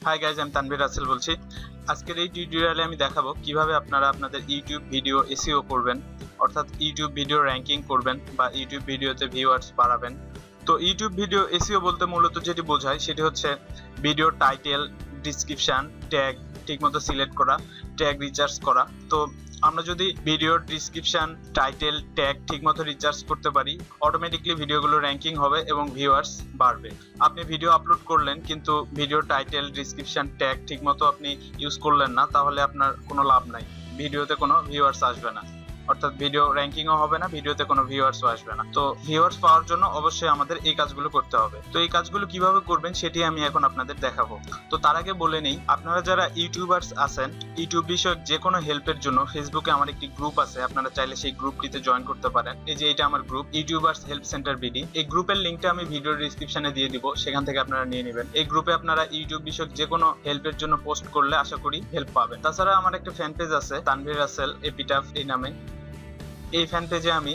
Hi guys, আমি তানভীর রাসেল বলছি। আজকের এই টিউটোরিয়ালে আমি দেখাবো কিভাবে আপনারা আপনাদের ইউটিউব ভিডিও এসইও করবেন, অর্থাৎ ইউটিউব ভিডিও র্যাঙ্কিং করবেন বা ইউটিউব ভিডিওতে ভিউয়ার্স বাড়াবেন। তো ইউটিউব ভিডিও এসইও বলতে মূলত যেটি বোঝায় সেটি হচ্ছে ভিডিও টাইটেল, ডিসক্রিপশন, ট্যাগ ঠিকমতো সিলেক্ট করা, ট্যাগ রিচার্জ করা। তো আমরা যদি ভিডিওর ডিসক্রিপশন, টাইটেল, ট্যাগ ঠিকমতো রিচার্জ করতে পারি, অটোমেটিকলি ভিডিওগুলো র্যাঙ্কিং হবে এবং ভিউয়ার্স বাড়বে। আপনি ভিডিও আপলোড করলেন কিন্তু ভিডিও টাইটেল, ডিসক্রিপশন, ট্যাগ ঠিকমতো আপনি ইউজ করলেন না, তাহলে আপনার কোনো লাভ নাই, ভিডিওতে কোনো ভিউয়ার্স আসবে না, অর্থাৎ ভিডিও র্যাঙ্কিংও হবে না, ভিডিওতে কোনো ভিউয়ার্সও আসবে না। তো ভিউয়ার্স পাওয়ার জন্য অবশ্যই আমাদের এই কাজগুলো করতে হবে। তো এই কাজগুলো কিভাবে করবেন সেটি আমি এখন আপনাদের দেখাবো। তো তার আগে বলে নেই, আপনারা যারা ইউটিউবার্স আছেন, ইউটিউব বিষয়ক যে কোনো হেল্পের জন্য ফেসবুকে আমার একটি গ্রুপ আছে, আপনারা চাইলে সেই গ্রুপটিতে জয়েন করতে পারেন। এই যে এটা আমার group, YouTubers help centre BD. এই গ্রুপের লিঙ্কটা আমি ভিডিও ডিসক্রিপশনে দিয়ে দিব, সেখান থেকে আপনারা নিয়ে নেবেন। এই গ্রুপে আপনারা ইউটিউব বিষয়ক যে কোনো হেল্পের জন্য পোস্ট করলে আশা করি হেল্প পাবেন। তাছাড়া আমার একটা ফ্যান পেজ আছে, তানভীর রাসেল এপিটাফ এই নামে। এই ফ্যান পেজে আমি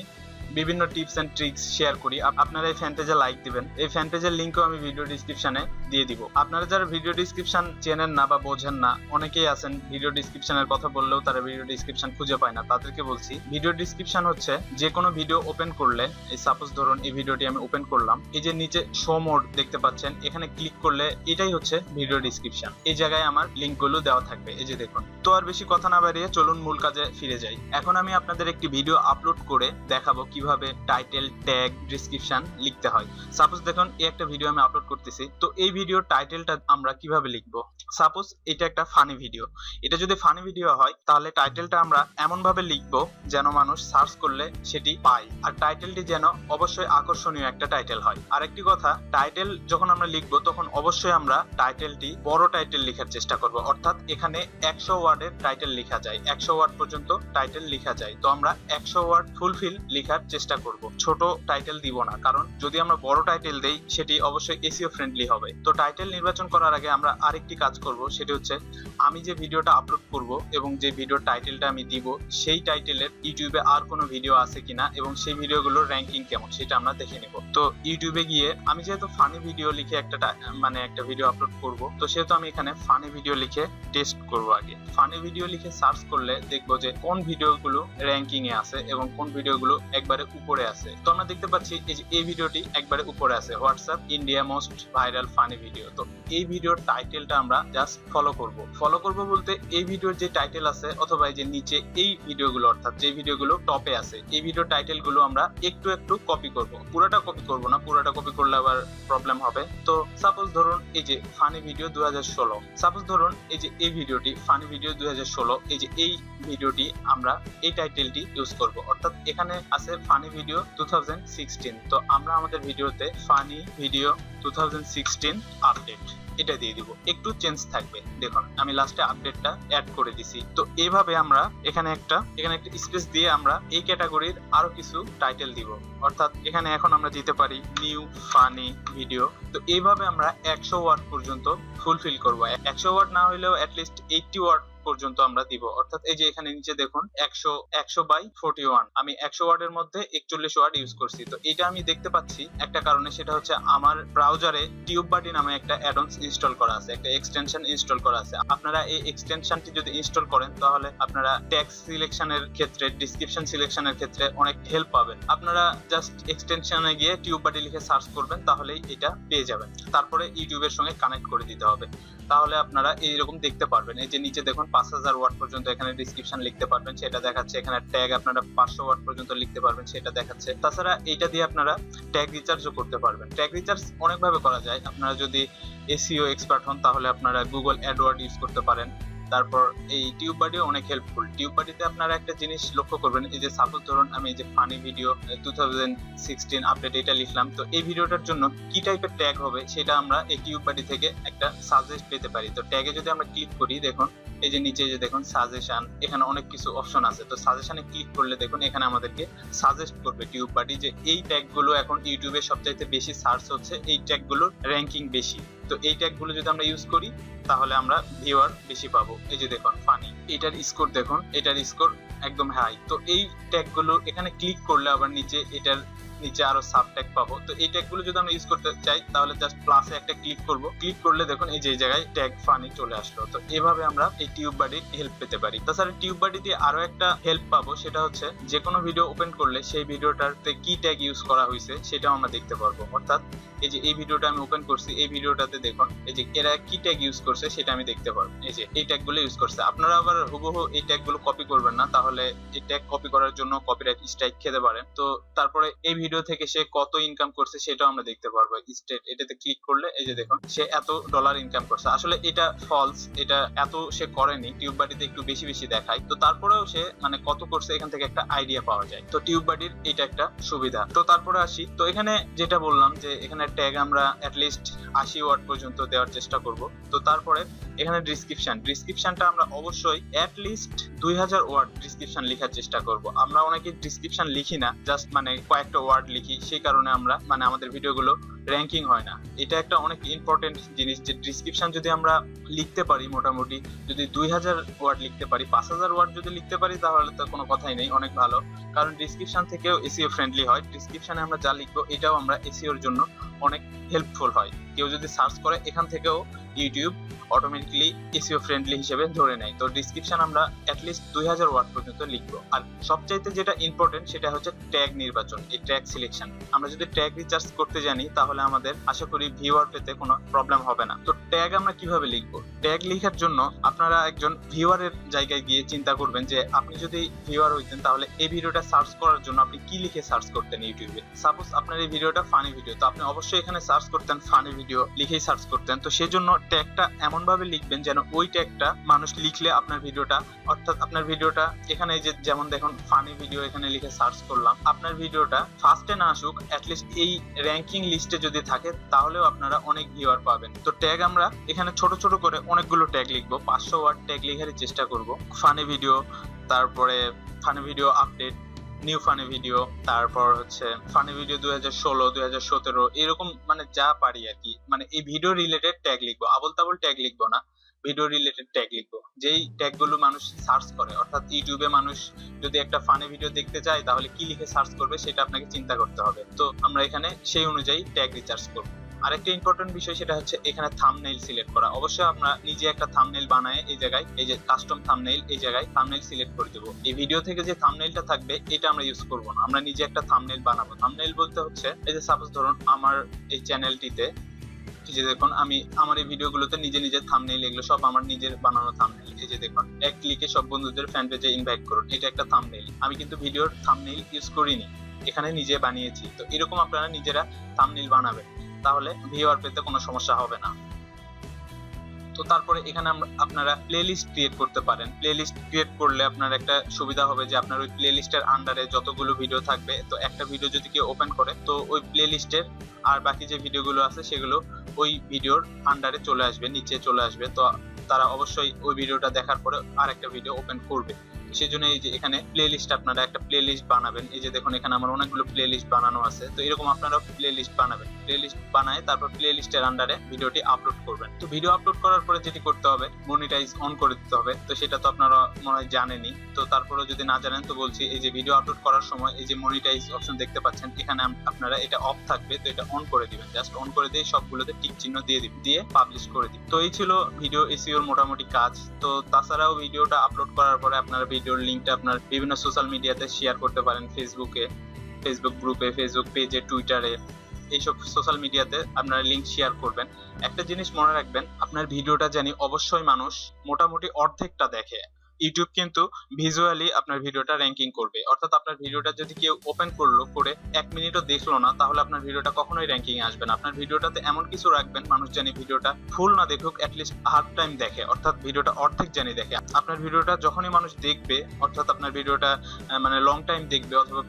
বিভিন্ন টিপস এন্ড ট্রিক্স শেয়ার করি, আপনারা এই ফ্যান পেজে লাইক দিবেন। এই ফ্যান পেজের লিংকও আমি ভিডিও ডিসক্রিপশনে দিয়ে দিব। আপনারা যারা ভিডিও ডিসক্রিপশন চেনেন না বা বোঝেন না, অনেকেই আছেন ভিডিও ডিসক্রিপশনের কথা বললেও তারা ভিডিও ডিসক্রিপশন খুঁজে পায় না, তাদেরকে বলছি ভিডিও ডিসক্রিপশন হচ্ছে যে কোনো ভিডিও ওপেন করলে, এই সাপোজ ধরুন এই ভিডিওটি আমি ওপেন করলাম, এই যে নিচে শো মোড দেখতে পাচ্ছেন, এখানে ক্লিক করলে এটাই হচ্ছে ভিডিও ডিসক্রিপশন। এই জায়গায় আমার লিংকগুলো দেওয়া থাকবে, এই যে দেখুন। তো আর বেশি কথা না বাড়িয়ে চলুন মূল কাজে ফিরে যাই। এখন আমি আপনাদের একটি ভিডিও আপলোড করে দেখাবো কিভাবে টাইটেল, ট্যাগ, ডেসক্রিপশন লিখতে হয়। সাপোজ দেখুন এই একটা ভিডিও আমি আপলোড করতেছি, তো এই ভিডিওর টাইটেলটা আমরা কিভাবে লিখবো। সাপোজ এটা একটা ফানি ভিডিও, এটা যদি ফানি ভিডিও হয় তাহলে টাইটেলটা আমরা এমন ভাবে লিখবো যেন মানুষ সার্চ করলে সেটি পায়, আর টাইটেলটি যেন অবশ্যই আকর্ষণীয় একটা টাইটেল হয়। আরেকটি কথা, টাইটেল যখন আমরা লিখবো তখন অবশ্যই আমরা টাইটেলটি বড় টাইটেল লেখার চেষ্টা করব, অর্থাৎ এখানে 100 ওয়ার্ডের টাইটেল লেখা যায়, 100 ওয়ার্ড পর্যন্ত টাইটেল লেখা যায়। তো আমরা 100 ওয়ার্ড ফুলফিল লেখার চেষ্টা করব, ছোট টাইটেল দিব না, কারণ যদি আমরা বড় টাইটেল দেই সেটি অবশ্যই এসইও ফ্রেন্ডলি হবে। তো টাইটেল নির্বাচন করার আগে আমরা আরেকটি কাজ করব, সেটি হচ্ছে আমি যে ভিডিওটা আপলোড করব এবং যে ভিডিওর টাইটেলটা আমি দিব, সেই টাইটেলের ইউটিউবে আর কোনো ভিডিও আছে কিনা এবং সেই ভিডিওগুলোর র্যাঙ্কিং কেমন সেটা আমরা দেখে নেব। তো ইউটিউবে গিয়ে আমি যেহেতু ফানি ভিডিও লিখে একটা ভিডিও আপলোড করব, তো সেহেতু আমি এখানে ফানি ভিডিও লিখে টেস্ট করব। আগে ফানি ভিডিও লিখে সার্চ করলে দেখবো যে কোন ভিডিওগুলো র্যাঙ্কিং এ আছে এবং কোন ভিডিওগুলো একবারে উপরে আছে। তো আমরা দেখতে পাচ্ছি এই যে এই ভিডিওটি একবারে উপরে আছে, WhatsApp India most viral funny video. তো এই ভিডিওর টাইটেলটা আমরা জাস্ট ফলো করব বলতে এই ভিডিওর যে টাইটেল আছে অথবা এই যে নিচে এই ভিডিওগুলো, অর্থাৎ যে ভিডিওগুলো টপে আছে, এই ভিডিও টাইটেলগুলো আমরা একটু একটু কপি করব, পুরোটা কপি করব না, পুরোটা কপি করলে আবার প্রবলেম হবে। তো সাপোজ ধরুন এই যে ফানি ভিডিও 2016, সাপোজ ধরুন এই যে এই ভিডিওটি ফানি ভিডিও 2016, এই যে এই ভিডিওটি আমরা এই টাইটেলটি ইউজ করব, অর্থাৎ এখানে আছে ফানি ভিডিও 2016। তো আমরা আমাদের ভিডিওতে ফানি ভিডিও 2016 আপডেট এটা দিয়ে দিব, একটু চেঞ্জ থাকবে। দেখুন আমি লাস্টে আপডেটটা অ্যাড করে দিছি। তো এইভাবে আমরা এখানে একটা স্পেস দিয়ে আমরা এই ক্যাটাগরির আরো কিছু টাইটেল দিব, অর্থাৎ এখানে এখন আমরা দিতে পারি নিউ ফানি ভিডিও। তো এইভাবে আমরা 100 ওয়ার্ড পর্যন্ত ফুলফিল করব। 100 ওয়ার্ড না হইলেও অ্যাটলিস্ট 80 ওয়ার্ড পর্যন্ত আমরা দিব, অর্থাৎ এই যে এখানে নিচে দেখুন 100/41, আমি 100 ওয়ার্ডের মধ্যে 41 ওয়ার্ড ইউজ করছি। তো এটা আমি দেখতে পাচ্ছি একটা কারণে, সেটা হচ্ছে আমার ব্রাউজারে টিউববাডি নামে একটা অ্যাডঅনস ইনস্টল করা আছে, একটা এক্সটেনশন ইনস্টল করা আছে। আপনারা এই এক্সটেনশনটি যদি ইনস্টল করেন তাহলে আপনারা টেক্সট সিলেকশনের ক্ষেত্রে, ডেসক্রিপশন সিলেকশনের ক্ষেত্রে অনেক হেল্প পাবেন। আপনারা জাস্ট এক্সটেনশনে গিয়ে টিউববাডি লিখে সার্চ করবেন, তাহলেই এটা পেয়ে যাবেন। তারপরে ইউটিউবের সঙ্গে কানেক্ট করে দিতে হবে, তাহলে আপনারা এইরকম দেখতে পারবেন। এই যে নিচে দেখুন 5000 ওয়ার্ড পর্যন্ত এখানে ডেসক্রিপশন লিখতে পারবেন, সেটা দেখাচ্ছে। এখানে ট্যাগ আপনারা 500 ওয়ার্ড পর্যন্ত লিখতে পারবেন, সেটা দেখাচ্ছে। তাছাড়া এইটা দিয়ে আপনারা ট্যাগ রিচার্জও করতে পারবেন। ট্যাগ রিচার্জ অনেক ভাবে করা যায়। আপনারা যদি এসইও এক্সপার্ট হন তাহলে আপনারা গুগল অ্যাডওয়ার্ড ইউজ করতে পারেন। তারপর এই টিউববাডিও অনেক হেল্পফুল। টিউববাডিতে আপনারা একটা জিনিস লক্ষ্য করবেন, এই যে সাপোজ ধরুন আমি এই যে ফানি ভিডিও 2016 আপডেট এটা লিখলাম, তো এই ভিডিওটার জন্য কি টাইপের ট্যাগ হবে সেটা আমরা এই টিউববাডি থেকে একটা সাজেস্ট পেতে পারি। তো ট্যাগে যদি আমরা ক্লিক করি, দেখুন এই যে নিচে যে দেখুন সাজেশন, এখানে অনেক কিছু অপশন আছে। তো সাজেশনে ক্লিক করলে দেখুন এখানে আমাদেরকে সাজেস্ট করবে টিউববাডি যে এই ট্যাগগুলো এখন ইউটিউবে সবচাইতে বেশি সার্চ হচ্ছে, এই ট্যাগগুলোর র্যাঙ্কিং বেশি। তো এই ট্যাগগুলো যদি আমরা ইউজ করি তাহলে আমরা ভিউয়ার বেশি পাবো। এই যে দেখুন ফানি, এটার স্কোর দেখুন, এটার স্কোর একদম হাই। তো এই ট্যাগগুলো এখানে ক্লিক করলে আবার নিচে এটার নিচে আরো সাব ট্যাগ পাবো। তো এই ট্যাগ গুলো যদি আমরা ইউজ করতে চাই তাহলে জাস্ট প্লাসে একটা ক্লিক করব, ক্লিক করলে দেখুন এই যে এই জায়গায় ট্যাগ ফানি চলে আসলো। তো এভাবে আমরা এই টিউব বাডির হেল্প পেতে পারি। তাছাড়া টিউব বাডি দিয়ে আরো একটা হেল্প পাবো, সেটা হচ্ছে যে কোনো ভিডিও ওপেন করলে সেই ভিডিওটাতে কি ট্যাগ ইউজ করা হয়েছে সেটাও আমরা দেখতে পারবো। অর্থাৎ এই যে এই ভিডিওটা আমি ওপেন করছি, এই ভিডিওটাতে দেখুন এই যে এরা কি ট্যাগ ইউজ করছে সেটা আমি দেখতে পারবো। এই যে এই ট্যাগ গুলো ইউজ করছে। আপনারা আবার হুবহু এই ট্যাগ গুলো কপি করবেন না, তাহলে এই ট্যাগ কপি করার জন্য কপিরাইট স্ট্রাইক খেতে পারেন। তো তারপরে এই ভিডিও থেকে সে কত ইনকাম করছে সেটাও আমরা দেখতে পারবো। স্টেট এটাতে ক্লিক করলে এই যে দেখুন সে এত ডলার ইনকাম করছে। আসলে এটা ফলস, এটা এত সে করেনি, টিউব বাডিতে একটু বেশি বেশি দেখায়। তো তারপরেও সে মানে কত করছে এখান থেকে একটা আইডিয়া পাওয়া যায়। তো টিউব বাডির এটা একটা সুবিধা। তো তারপরে আসি, তো এখানে যেটা বললাম যে এখানে ট্যাগ আমরা অ্যাটলিস্ট 80 ওয়ার্ড পর্যন্ত দেওয়ার চেষ্টা করব। তো তারপরে এখানে ডিসক্রিপশনটা আমরা অবশ্যই অ্যাটলিস্ট 2000 ওয়ার্ড ডিসক্রিপশন লেখার চেষ্টা করব। আমরা অনেকে ডিসক্রিপশন লিখি না, জাস্ট মানে কয়েকটা ওয়ার্ড লিখি, সেই কারণে আমরা মানে আমাদের ভিডিওগুলো র্যাঙ্কিং হয় না। এটা একটা অনেক ইম্পর্টেন্ট জিনিস যে ডিসক্রিপশন যদি আমরা লিখতে পারি, মোটামুটি যদি 2000 ওয়ার্ড লিখতে পারি, 5000 ওয়ার্ড যদি লিখতে পারি তাহলে তো কোনো কথাই নেই, অনেক ভালো। কারণ ডিসক্রিপশন থেকেও এসইও ফ্রেন্ডলি হয়। ডিসক্রিপশনে আমরা যা লিখবো এটাও আমরা এসইওর জন্য অনেক হেল্পফুল হয়। কেউ যদি সার্চ করে এখান থেকেও ইউটিউব অটোমেটিক্যালি এসইও ফ্রেন্ডলি হিসেবে ধরে নেয়। তো ডিসক্রিপশন আমরা অ্যাটলিস্ট 2000 ওয়ার্ড পর্যন্ত লিখবো। আর সবচাইতে যেটা ইম্পর্টেন্ট সেটা হচ্ছে ট্যাগ নির্বাচন, এই ট্যাগ সিলেকশন। আমরা যদি ট্যাগ রিসার্চ করতে জানি তাহলে আমাদের আশা করি ভিউয়ার পেতে কোনো প্রবলেম হবে না। তো ট্যাগ আমরা কিভাবে লিখবো? ট্যাগ লেখার জন্য আপনারা একজন ভিউয়ারের জায়গায় গিয়ে চিন্তা করবেন যে আপনি যদি ভিউয়ার হইতেন তাহলে এই ভিডিওটা সার্চ করার জন্য আপনি কি লিখে সার্চ করতেন ইউটিউবে। সাপোজ আপনার এই ভিডিওটা ফানি ভিডিও, তো আপনি অবশ্যই এখানে সার্চ করতেন ফানি ভিডিও লিখেই সার্চ করতেন। তো সেই জন্য ট্যাগটা এমন ভাবে লিখবেন যেন ওই ট্যাগটা মানুষ লিখলে আপনার ভিডিওটা, অর্থাৎ আপনার ভিডিওটা এখানে যে যেমন দেখুন ফানি ভিডিও এখানে লিখে সার্চ করলাম, আপনার ভিডিওটা ফার্স্টে না আসুক, অ্যাটলিস্ট এই র্যাঙ্কিং লিস্টে যদি থাকে তাহলেও আপনারা অনেক ভিউয়ার পাবেন। তো ট্যাগ আমরা এখানে ছোট ছোট করে অনেকগুলো ট্যাগ লিখবো, 500 ওয়ার্ড ট্যাগ লেখারই চেষ্টা করব। ফানি ভিডিও, তারপরে funny video update, new funny video, তারপর হচ্ছে ফানি ভিডিও 2016 2017 এরকম মানে যা পারি আর কি, মানে এই ভিডিও রিলেটেড ট্যাগ লিখবো, আবল তাবল ট্যাগ লিখবো না, ভিডিও রিলেটেড ট্যাগ লিখবো যেই ট্যাগ গুলো মানুষ সার্চ করে। অর্থাৎ ইউটিউবে মানুষ যদি একটা ফানি ভিডিও দেখতে চায় তাহলে কি লিখে সার্চ করবে সেটা আপনাকে চিন্তা করতে হবে। তো আমরা এখানে সেই অনুযায়ী ট্যাগ রিসার্চ করবো। আরেকটা ইম্পর্টেন্ট বিষয় সেটা হচ্ছে এখানে থাম্বনেইল সিলেক্ট করা। অবশ্যই আমরা নিজে একটা থাম্বনেইল বানায় এই জায়গায় এই যে কাস্টম থাম্বনেইল, এই জায়গায় থাম্বনেইল সিলেক্ট করে দেব। এই ভিডিও থেকে যে থাম্বনেইলটা থাকবে এটা আমরা ইউজ করব না, আমরা নিজে একটা থাম্বনেইল বানাবো। থাম্বনেইল বলতে হচ্ছে এই যে সাপোজ ধরুন আমার এই চ্যানেলটিতে এই যে দেখুন আমি আমার এই ভিডিওগুলোতে নিজে নিজে থাম্বনেইল, এগুলো সব আমার নিজের বানানো থাম্বনেইল। এই যে দেখুন এক ক্লিকে সব বন্ধুদের ফ্যান পেজে ইনভাইট করুন, এটা একটা থাম্বনেইল। আমি কিন্তু ভিডিওর থাম্বনেইল ইউজ করিনি, এখানে নিজে বানিয়েছি। তো এরকম আপনারা নিজেরা থাম্বনেইল বানাবেন, তাহলে ভিউয়ার পেতে কোনো সমস্যা হবে না। তো তারপরে এখানে আপনারা প্লেলিস্ট ক্রিয়েট করতে পারেন। প্লেলিস্ট ক্রিয়েট করলে আপনার একটা সুবিধা হবে যে আপনার ওই প্লেলিস্টের আন্ডারে যতগুলো ভিডিও থাকবে, তো একটা ভিডিও যদি কেউ ওপেন করে তো ওই প্লেলিস্টের আর বাকি যে ভিডিওগুলো আছে সেগুলো ওই ভিডিওর আন্ডারে চলে আসবে, নিচে চলে আসবে। তো তারা অবশ্যই ওই ভিডিওটা দেখার পরে আরেকটা ভিডিও ওপেন করবে। সেজন্য এই যে এখানে প্লেলিস্ট আপনারা একটা প্লেলিস্ট বানাবেন। এই যে দেখুন এখানে আমার অনেকগুলো প্লেলিস্ট বানানো আছে। তো এরকম আপনারা প্লেলিস্ট বানাবেন, প্লেলিস্ট বানায় তারপর প্লেলিস্টের আন্ডারে ভিডিওটি আপলোড করবেন। তো ভিডিও আপলোড করার পরে যেটি করতে হবে মনিটাইজ অন করে দিতে হবে। তো সেটা তো আপনারা মনে হয় জানেনই, তো তারপরে যদি না জানেন তো বলছি, এই যে ভিডিও আপলোড করার সময় এই যে মনিটাইজ অপশন দেখতে পাচ্ছেন, এখানে আপনারা এটা অফ থাকবে, তো এটা অন করে দিবেন। জাস্ট অন করে দিয়ে সবগুলোতে টিক চিহ্ন দিয়ে দিবেন, দিয়ে পাবলিশ করে দিবেন। তো এই ছিল ভিডিও এসইওর মোটামুটি কাজ। তো তাছাড়াও ভিডিওটা আপলোড করার পরে আপনারা ভিডিওর লিংকটা আপনার বিভিন্ন সোশ্যাল মিডিয়াতে শেয়ার করতে পারেন, ফেসবুকে, ফেসবুক গ্রুপে, ফেসবুক পেজে, টুইটারে, এইসব সোশ্যাল মিডিয়াতে আপনারা লিংক শেয়ার করবেন। একটা জিনিস মনে রাখবেন, আপনার ভিডিওটা জানি অবশ্যই মানুষ মোটামুটি অর্ধেকটা দেখে। ইউটিউব কিন্তু ভিজুয়ালি আপনার ভিডিওটা র্যাঙ্কিং করবে। অর্থাৎ আপনার ভিডিওটা যদি কেউ ওপেন করলো করে 1 মিনিটও দেখলো না, তাহলে আপনার ভিডিওটা কখনোই র্যাঙ্কিং এ আসবে না। আপনার ভিডিওটাতে এমন কিছু রাখবেন মানুষ জানি ভিডিওটা ফুল না দেখুক, অ্যাটলিস্ট হাফ টাইম দেখে, অর্থাৎ ভিডিওটা অর্ধেক জানি দেখে। আপনার ভিডিওটা যখনই মানুষ দেখবে, অর্থাৎ আপনার ভিডিওটা মানে লং টাইম দেখবে অথবা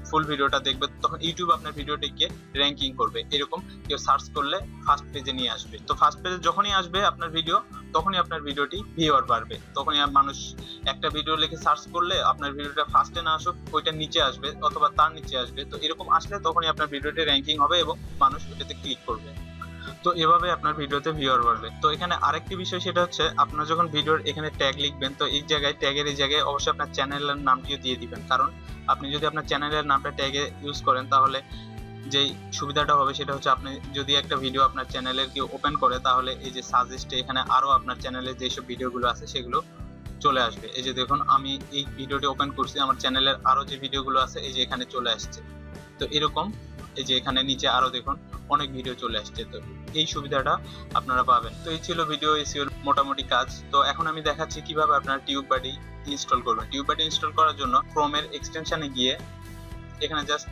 ফুল ভিডিওটা দেখবে, তখন ইউটিউব আপনার ভিডিওটিকে র্যাঙ্কিং করবে। এরকম কেউ সার্চ করলে ফার্স্ট পেজে নিয়ে আসবে। তো ফার্স্ট পেজে যখনই আসবে আপনার ভিডিও, তখনই আপনার ভিডিওটি ভিউয়ার বাড়বে। তখনই মানুষ একটা ভিডিও লিখে সার্চ করলে আপনার ভিডিওটা ফার্স্টে না আসুক, ওইটা নিচে আসবে অথবা তার নিচে আসবে। তো এরকম আসলে তখনই আপনার ভিডিওটি র্যাঙ্কিং হবে এবং মানুষ ওটাতে ক্লিক করবে। তো এভাবে আপনার ভিডিওতে ভিউয়ার বাড়বে। তো এখানে আরেকটি বিষয় সেটা হচ্ছে আপনার যখন ভিডিওর এখানে ট্যাগ লিখবেন, তো এই জায়গায় ট্যাগের এই জায়গায় অবশ্যই আপনার চ্যানেলের নামটিও দিয়ে দিবেন, কারণ আপনি যদি আপনার চ্যানেলের নামটা ট্যাগে ইউজ করেন তাহলে যেই সুবিধাটা হবে সেটা হচ্ছে আপনি যদি একটা ভিডিও আপনার চ্যানেলের কেউ ওপেন করে তাহলে এই যে সাজেস্টে এখানে আরো আপনার চ্যানেলের যেসব ভিডিওগুলো আছে সেগুলো চলে আসবে। এই যে দেখুন আমি এই ভিডিওটি ওপেন করছি, আমার চ্যানেলের আরো যে ভিডিওগুলো আছে এই যে এখানে চলে আসছে। তো এরকম এই যে এখানে নিচে আরো দেখুন অনেক ভিডিও চলে আসছে। তো এই সুবিধাটা আপনারা পাবেন। তো এই ছিল ভিডিও এসইওর মোটামুটি কাজ। তো এখন আমি দেখাচ্ছি কিভাবে আপনারা টিউববাডি ইনস্টল করবেন। টিউববাডি ইনস্টল করার জন্য ক্রোমের এক্সটেনশনে গিয়ে এখানে জাস্ট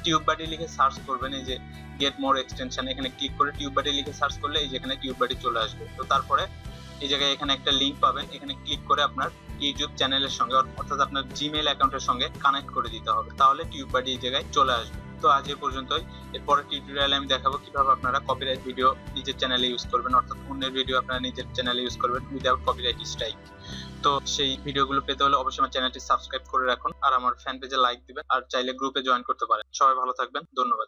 টিউববাডি লিখে সার্চ করবেন। এই যে গেট মোর এক্সটেনশন এখানে ক্লিক করে টিউববাডি লিখে সার্চ করলে এই যে এখানে টিউববাডি চলে আসবে। তো তারপরে এই জায়গায় এখানে একটা লিংক পাবেন, এখানে ক্লিক করে আপনার ইউটিউব চ্যানেলের সঙ্গে অর্থাৎ আপনার জিমেইল অ্যাকাউন্টের সঙ্গে কানেক্ট করে দিতে হবে, তাহলে টিউববাডি এই জায়গায় চলে আসবে। তো আজ এ পর্যন্তই। এরপরে টিউটোরিয়ালে আমি দেখাবো কিভাবে আপনারা কপিরাইট ভিডিও নিজের চ্যানেলে ইউজ করবেন, অর্থাৎ অন্যের ভিডিও আপনারা নিজের চ্যানেলে ইউজ করবেন উইদাউট কপিরাইট স্ট্রাইক। তো সেই ভিডিওগুলো পেতে হলে অবশ্যই আমার চ্যানেলটি সাবস্ক্রাইব করে রাখুন আর আমার ফ্যান পেজে লাইক দিবেন আর চাইলে গ্রুপে জয়েন করতে পারেন। সবাই ভালো থাকবেন, ধন্যবাদ।